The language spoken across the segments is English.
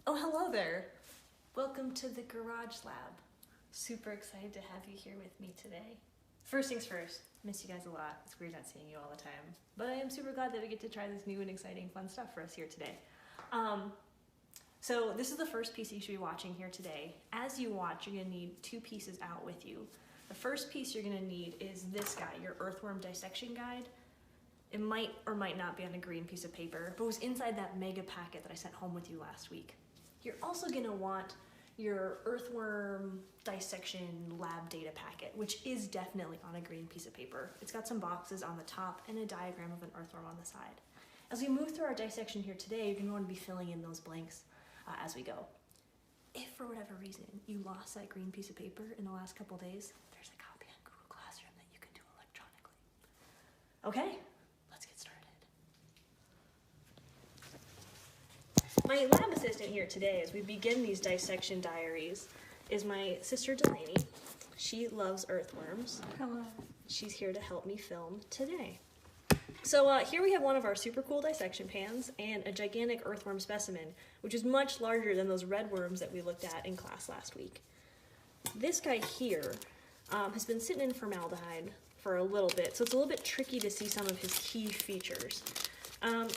Oh, hello there. Welcome to the Garage Lab. Super excited to have you here with me today. First things first, miss you guys a lot. It's weird not seeing you all the time. But I am super glad that we get to try this new and exciting fun stuff for us here today. So this is the first piece that you should be watching here today. As you watch, you're gonna need two pieces out with you. The first piece you're gonna need is this guy, your Earthworm dissection guide. It might or might not be on a green piece of paper, but it was inside that mega packet that I sent home with you last week. You're also gonna want your Earthworm dissection lab data packet, which is definitely on a green piece of paper. It's got some boxes on the top and a diagram of an earthworm on the side. As we move through our dissection here today, you're gonna wanna be filling in those blanks as we go. If for whatever reason you lost that green piece of paper in the last couple days, there's a copy on Google Classroom that you can do electronically. Okay, let's get started. My lab assistant here today, as we begin these dissection diaries, is my sister Delaney. She loves earthworms. Hello. She's here to help me film today. So here we have one of our super cool dissection pans and a gigantic earthworm specimen, which is much larger than those red worms that we looked at in class last week. This guy here has been sitting in formaldehyde for a little bit, so it's a little bit tricky to see some of his key features.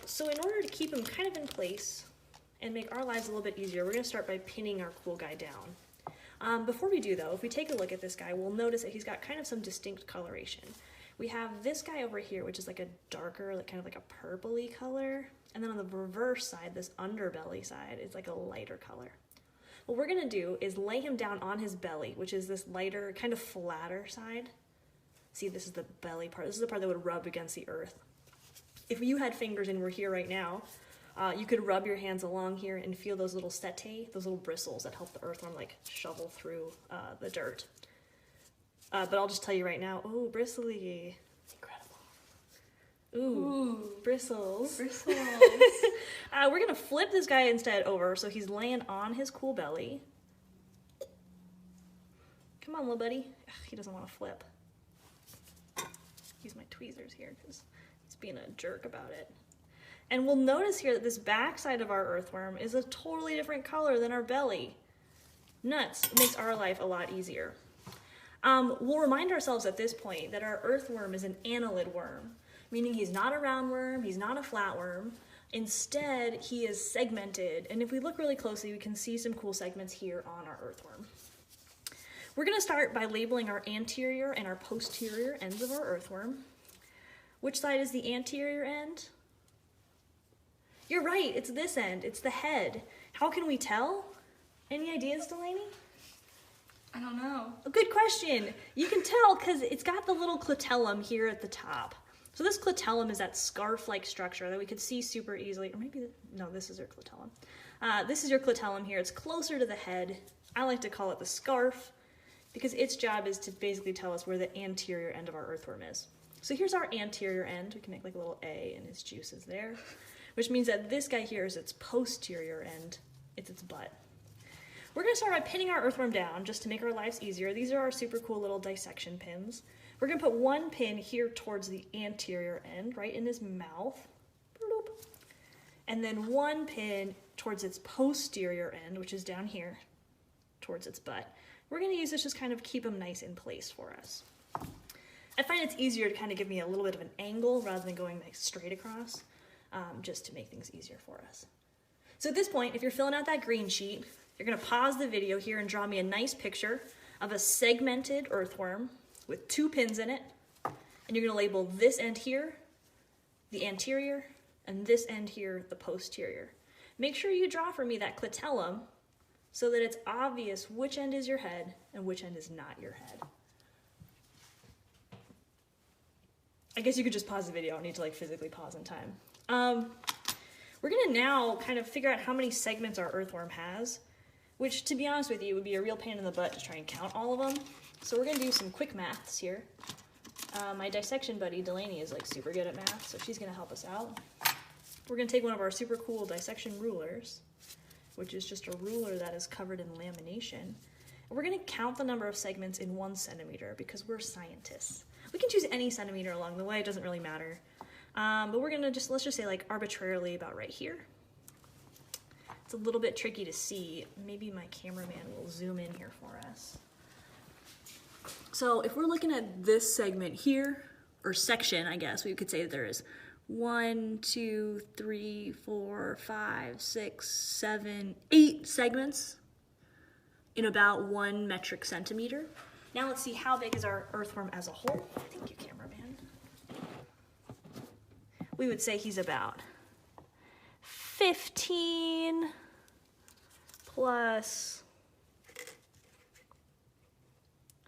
So in order to keep him kind of in place and make our lives a little bit easier, we're going to start by pinning our cool guy down. Before we do though, if we take a look at this guy, we'll notice that he's got kind of some distinct coloration. We have this guy over here, which is like a darker, like kind of like a purpley color. And then on the reverse side, this underbelly side, is like a lighter color. What we're gonna do is lay him down on his belly, which is this lighter, kind of flatter side. See, this is the belly part. This is the part that would rub against the earth. If you had fingers and were here right now, you could rub your hands along here and feel those little setae, those little bristles that help the earthworm like shovel through the dirt. But I'll just tell you right now, oh, bristly. Incredible. Ooh, bristles. Bristles. We're gonna flip this guy instead over so he's laying on his cool belly. Come on, little buddy. Ugh, he doesn't want to flip. Use my tweezers here because he's being a jerk about it. And we'll notice here that this back side of our earthworm is a totally different color than our belly. Nuts. It makes our life a lot easier. We'll remind ourselves at this point that our earthworm is an annelid worm, meaning he's not a roundworm, he's not a flatworm. Instead, he is segmented, and if we look really closely, we can see some cool segments here on our earthworm. We're going to start by labeling our anterior and our posterior ends of our earthworm. Which side is the anterior end? You're right, it's this end, it's the head. How can we tell? Any ideas, Delaney? I don't know. A good question. You can tell because it's got the little clitellum here at the top. So this clitellum is that scarf-like structure that we could see super easily. Or maybe, no, this is your clitellum. This is your clitellum here. It's closer to the head. I like to call it the scarf because its job is to basically tell us where the anterior end of our earthworm is. So here's our anterior end. We can make like a little A and its juices there, which means that this guy here is its posterior end. It's its butt. We're going to start by pinning our earthworm down just to make our lives easier. These are our super cool little dissection pins. We're going to put one pin here towards the anterior end, right in his mouth. And then one pin towards its posterior end, which is down here, towards its butt. We're going to use this just kind of keep him nice in place for us. I find it's easier to kind of give me a little bit of an angle rather than going like straight across, just to make things easier for us. So at this point, if you're filling out that green sheet, you're going to pause the video here and draw me a nice picture of a segmented earthworm with two pins in it. And you're going to label this end here, the anterior, and this end here, the posterior. Make sure you draw for me that clitellum so that it's obvious which end is your head and which end is not your head. I guess you could just pause the video. I don't need to like physically pause in time. We're going to now kind of figure out how many segments our earthworm has, which, to be honest with you, would be a real pain in the butt to try and count all of them. So we're going to do some quick maths here. My dissection buddy, Delaney, is like super good at math, so she's going to help us out. We're going to take one of our super cool dissection rulers, which is just a ruler that is covered in lamination. And we're going to count the number of segments in 1 centimeter because we're scientists. We can choose any centimeter along the way, it doesn't really matter. But we're going to let's just say like arbitrarily about right here. It's a little bit tricky to see. Maybe my cameraman will zoom in here for us. So if we're looking at this segment here, or section, I guess, we could say that there is 1, 2, 3, 4, 5, 6, 7, 8 segments in about 1 metric centimeter. Now let's see how big is our earthworm as a whole. Thank you, cameraman. We would say he's about 15 plus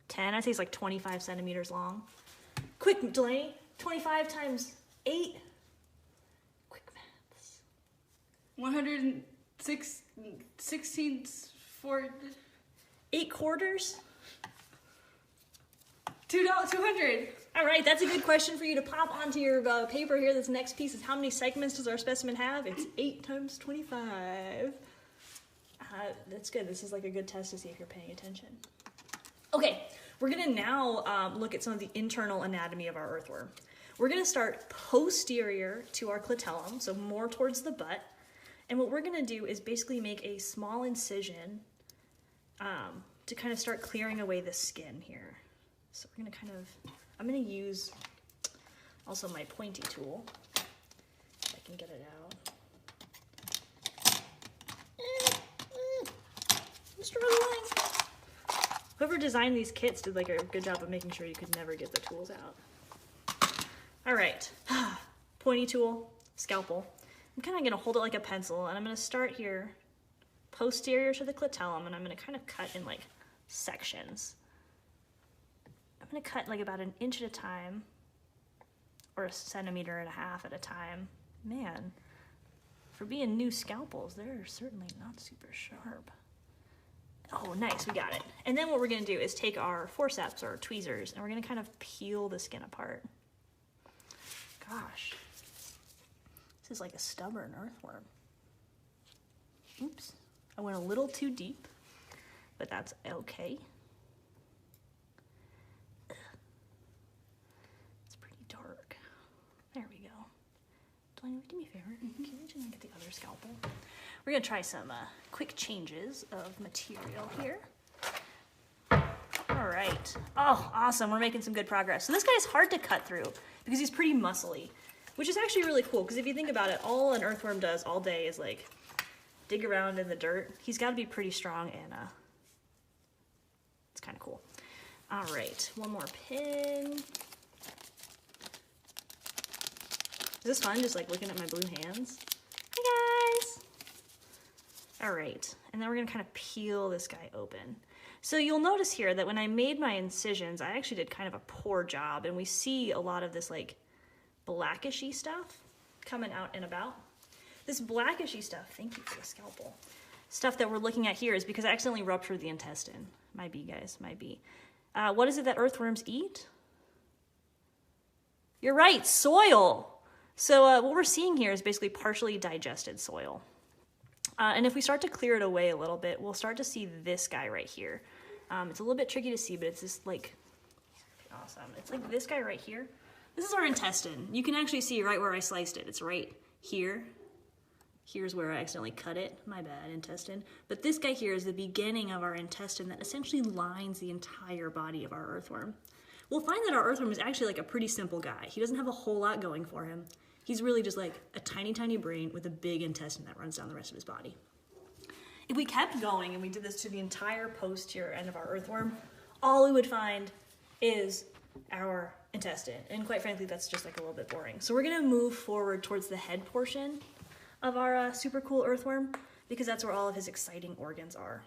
10. I'd say he's like 25 centimeters long. Quick, Delaney, 25 times 8. Quick maths. 106, 16, 4... 8 quarters? 200. All right, that's a good question for you to pop onto your paper here. This next piece is how many segments does our specimen have? It's 8 times 25. That's good. This is like a good test to see if you're paying attention. Okay, we're gonna now look at some of the internal anatomy of our earthworm. We're gonna start posterior to our clitellum, so more towards the butt. And what we're gonna do is basically make a small incision to kind of start clearing away the skin here. So we're gonna I'm gonna use also my pointy tool, if I can get it out. I'm struggling. Whoever designed these kits did like a good job of making sure you could never get the tools out. All right, pointy tool, scalpel. I'm kind of gonna hold it like a pencil, and I'm gonna start here posterior to the clitellum, and I'm gonna kind of cut in like sections. I'm gonna cut like about 1 inch at a time, or 1.5 centimeters at a time. Man, for being new scalpels, they're certainly not super sharp. Oh, nice, we got it. And then what we're gonna do is take our forceps or tweezers, and we're gonna kind of peel the skin apart. Gosh, this is like a stubborn earthworm. Oops, I went a little too deep, but that's okay. It's pretty dark. There we go. Delaney, do me a favor. Can you reach in and get the other scalpel? We're gonna try some quick changes of material here. All right. Oh, awesome. We're making some good progress. So this guy's hard to cut through because he's pretty muscly, which is actually really cool because if you think about it, all an earthworm does all day is like dig around in the dirt. He's got to be pretty strong, and it's kind of cool. All right, one more pin. Is this fun, just like looking at my blue hands? Hi, guys. All right, and then we're gonna kind of peel this guy open. So you'll notice here that when I made my incisions, I actually did kind of a poor job, and we see a lot of this like blackishy stuff coming out and about. This blackishy stuff, thank you for the scalpel, stuff that we're looking at here is because I accidentally ruptured the intestine. Might be, guys, might be. What is it that earthworms eat? You're right, soil. So what we're seeing here is basically partially digested soil. And if we start to clear it away a little bit, we'll start to see this guy right here. It's a little bit tricky to see, but it's this like, awesome. It's like this guy right here. This is our intestine. You can actually see right where I sliced it. It's right here. Here's where I accidentally cut it. My bad, intestine. But this guy here is the beginning of our intestine that essentially lines the entire body of our earthworm. We'll find that our earthworm is actually like a pretty simple guy. He doesn't have a whole lot going for him. He's really just like a tiny, tiny brain with a big intestine that runs down the rest of his body. If we kept going and we did this to the entire posterior end of our earthworm, all we would find is our intestine. And quite frankly, that's just like a little bit boring. So we're gonna move forward towards the head portion of our super cool earthworm because that's where all of his exciting organs are.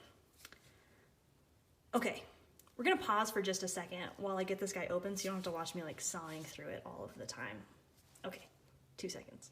Okay, we're gonna pause for just a second while I get this guy open so you don't have to watch me like sawing through it all of the time. Okay, 2 seconds.